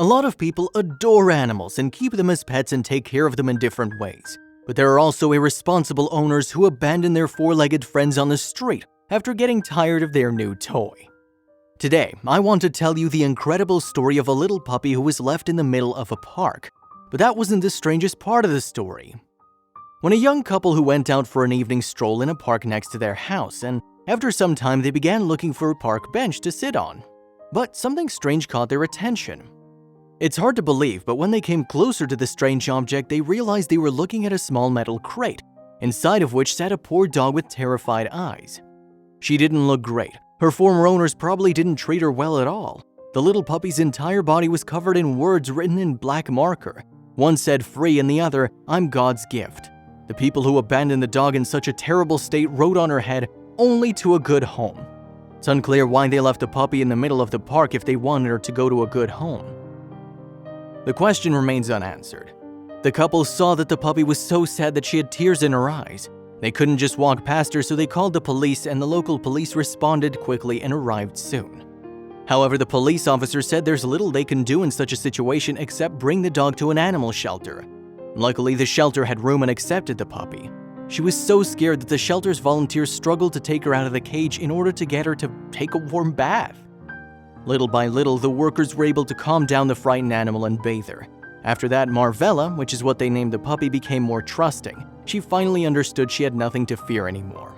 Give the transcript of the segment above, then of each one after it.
A lot of people adore animals and keep them as pets and take care of them in different ways. But there are also irresponsible owners who abandon their four-legged friends on the street after getting tired of their new toy. Today, I want to tell you the incredible story of a little puppy who was left in the middle of a park. But that wasn't the strangest part of the story. When a young couple who went out for an evening stroll in a park next to their house, and after some time they began looking for a park bench to sit on. But something strange caught their attention. It's hard to believe, but when they came closer to the strange object, they realized they were looking at a small metal crate, inside of which sat a poor dog with terrified eyes. She didn't look great. Her former owners probably didn't treat her well at all. The little puppy's entire body was covered in words written in black marker. One said free and the other, I'm God's gift. The people who abandoned the dog in such a terrible state wrote on her head, only to a good home. It's unclear why they left the puppy in the middle of the park if they wanted her to go to a good home. The question remains unanswered. The couple saw that the puppy was so sad that she had tears in her eyes. They couldn't just walk past her, so they called the police, and the local police responded quickly and arrived soon. However, the police officer said there's little they can do in such a situation except bring the dog to an animal shelter. Luckily, the shelter had room and accepted the puppy. She was so scared that the shelter's volunteers struggled to take her out of the cage in order to get her to take a warm bath. Little by little, the workers were able to calm down the frightened animal and bathe her. After that, Marvella, which is what they named the puppy, became more trusting. She finally understood she had nothing to fear anymore.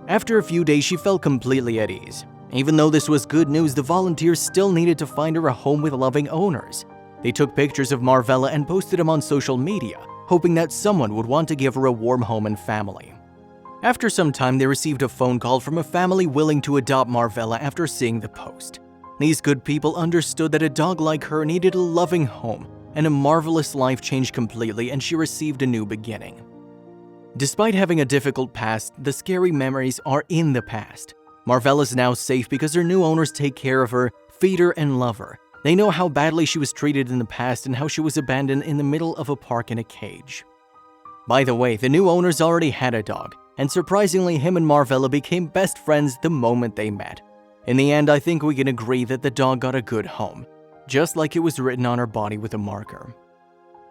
After a few days, she felt completely at ease. Even though this was good news, the volunteers still needed to find her a home with loving owners. They took pictures of Marvella and posted them on social media, hoping that someone would want to give her a warm home and family. After some time, they received a phone call from a family willing to adopt Marvella after seeing the post. These good people understood that a dog like her needed a loving home, and a marvelous life changed completely, and she received a new beginning. Despite having a difficult past, the scary memories are in the past. Marvella's now safe because her new owners take care of her, feed her, and love her. They know how badly she was treated in the past and how she was abandoned in the middle of a park in a cage. By the way, the new owners already had a dog, and surprisingly, him and Marvella became best friends the moment they met. In the end, I think we can agree that the dog got a good home, just like it was written on her body with a marker.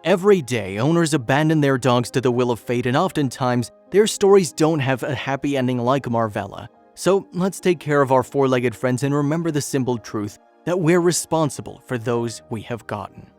Every day, owners abandon their dogs to the will of fate, and oftentimes, their stories don't have a happy ending like Marvella. So let's take care of our four-legged friends and remember the simple truth that we're responsible for those we have gotten.